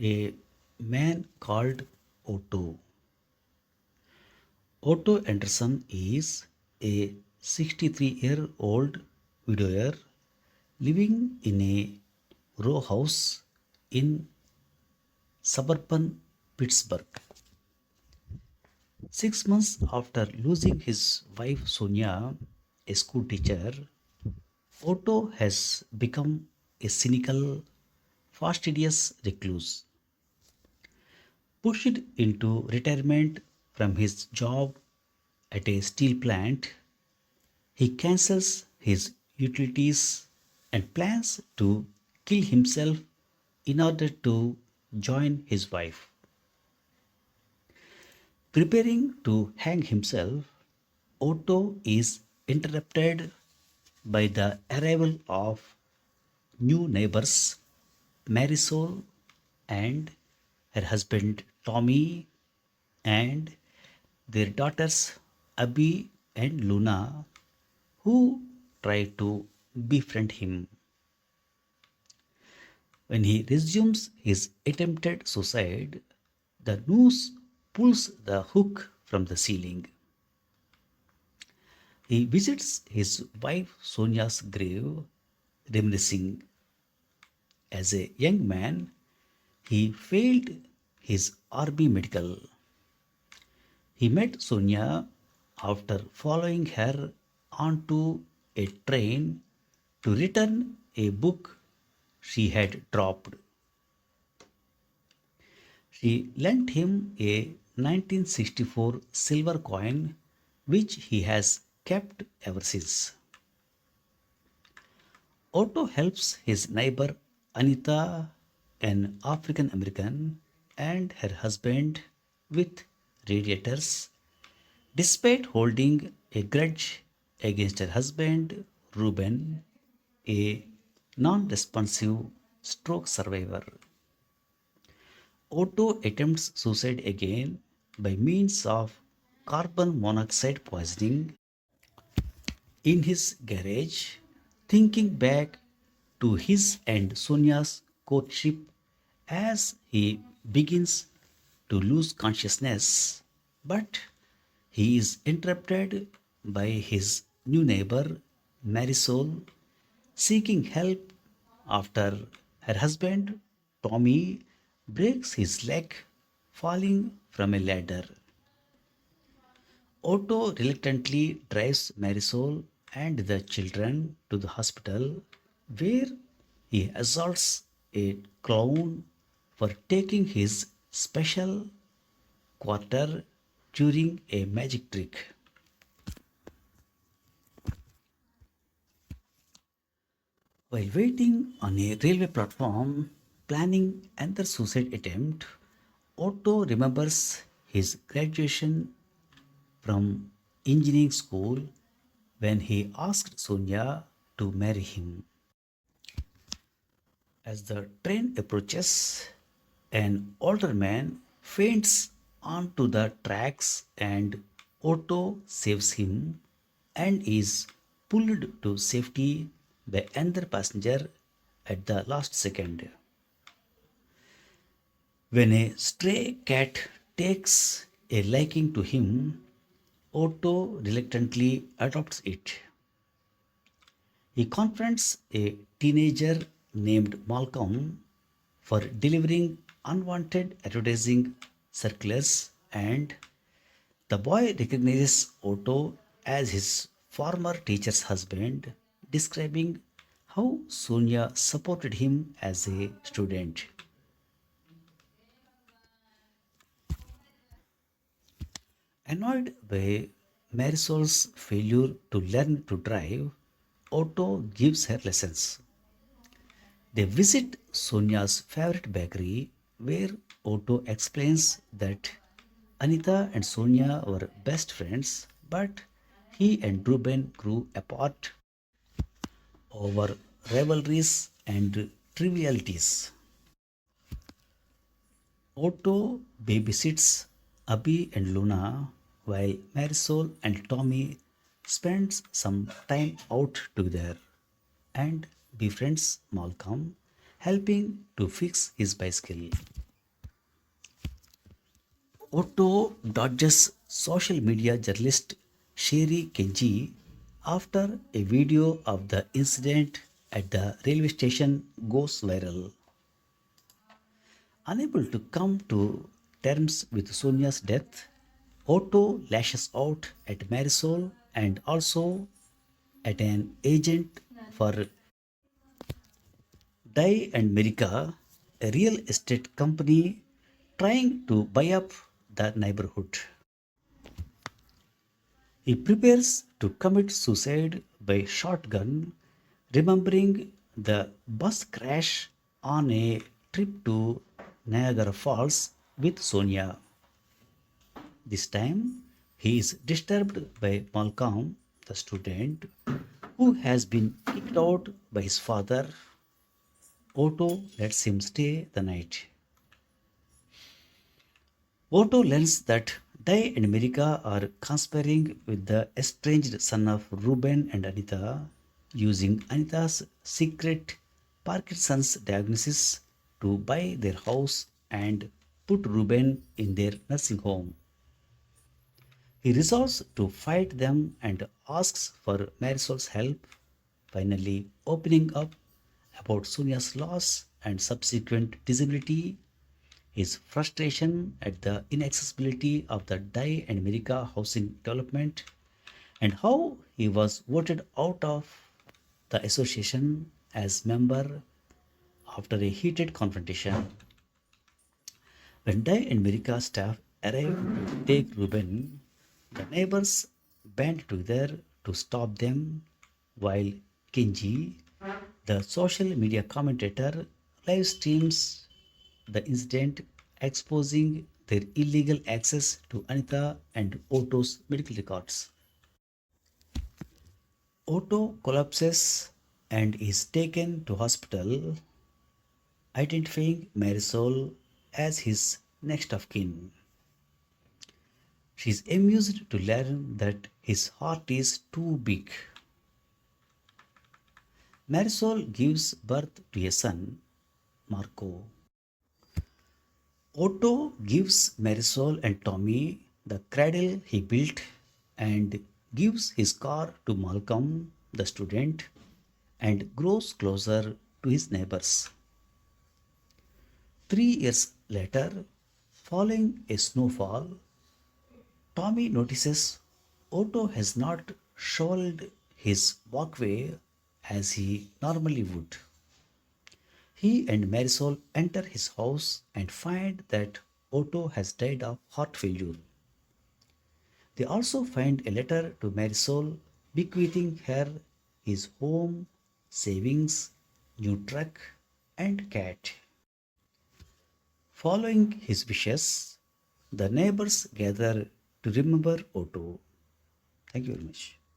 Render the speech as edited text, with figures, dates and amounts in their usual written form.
A man called Otto. Otto Anderson is a 63-year-old widower living in a row house in suburban Pittsburgh. 6 months after losing his wife Sonia, a school teacher, Otto has become a cynical, fastidious recluse. Pushed into retirement from his job at a steel plant, he cancels his utilities and plans to kill himself in order to join his wife. Preparing to hang himself, Otto is interrupted by the arrival of new neighbors Marisol and her husband Tommy and their daughters Abby and Luna, who try to befriend him. When he resumes his attempted suicide, the noose pulls the hook from the ceiling. He visits his wife Sonia's grave, reminiscing. As a young man, he failed his RB medical. He met Sonia after following her onto a train to return a book she had dropped. She lent him a 1964 silver coin which he has kept ever since. Otto helps his neighbor Anita, an African American, and her husband with radiators, despite holding a grudge against her husband Ruben, a non responsive stroke survivor. Otto attempts suicide again by means of carbon monoxide poisoning in his garage, thinking back to his and Sonia's courtship as he begins to lose consciousness. But he is interrupted by his new neighbor Marisol seeking help after her husband Tommy breaks his leg falling from a ladder. Otto reluctantly drives Marisol and the children to the hospital where he assaults a clown for taking his special quarter during a magic trick. While waiting on a railway platform, planning another suicide attempt, Otto remembers his graduation from engineering school when he asked Sonia to marry him. As the train approaches, an older man faints onto the tracks and Otto saves him and is pulled to safety by another passenger at the last second. When a stray cat takes a liking to him, Otto reluctantly adopts it. He confronts a teenager named Malcolm for delivering unwanted advertising circulars, and the boy recognizes Otto as his former teacher's husband, describing how Sonia supported him as a student. Annoyed by Marisol's failure to learn to drive, Otto gives her lessons. They visit Sonia's favorite bakery, where Otto explains that Anita and Sonia were best friends, but he and Ruben grew apart over rivalries and trivialities. Otto babysits Abby and Luna, while Marisol and Tommy spends some time out together and befriends Malcolm, helping to fix his bicycle. Otto dodges social media journalist Sherry Kenji after a video of the incident at the railway station goes viral. Unable to come to terms with Sonia's death, Otto lashes out at Marisol and also at an agent for Dye and Merica, a real estate company trying to buy up the neighborhood. He prepares to commit suicide by shotgun, remembering the bus crash on a trip to Niagara Falls with Sonia. This time, he is disturbed by Malcolm, the student, who has been kicked out by his father. Otto lets him stay the night. Otto learns that Dai and America are conspiring with the estranged son of Ruben and Anita, using Anita's secret Parkinson's diagnosis to buy their house and put Ruben in their nursing home. He resolves to fight them and asks for Marisol's help, finally opening up about Sonia's loss and subsequent disability, his frustration at the inaccessibility of the Dai and America housing development, and how he was voted out of the association as member after a heated confrontation. When Dai and America staff arrived to take Ruben, the neighbors band together to stop them, while Kenji, the social media commentator, live streams the incident, exposing their illegal access to Anita and Otto's medical records. Otto collapses and is taken to hospital, identifying Marisol as his next of kin. She is amused to learn that his heart is too big. Marisol gives birth to a son, Marco. Otto gives Marisol and Tommy the cradle he built and gives his car to Malcolm, the student, and grows closer to his neighbors. 3 years later, following a snowfall, Tommy notices Otto has not shoveled his walkway as he normally would. He and Marisol enter his house and find that Otto has died of heart failure. They also find a letter to Marisol bequeathing her his home, savings, new truck, and cat. Following his wishes, the neighbors gather to remember Otto. Thank you very much.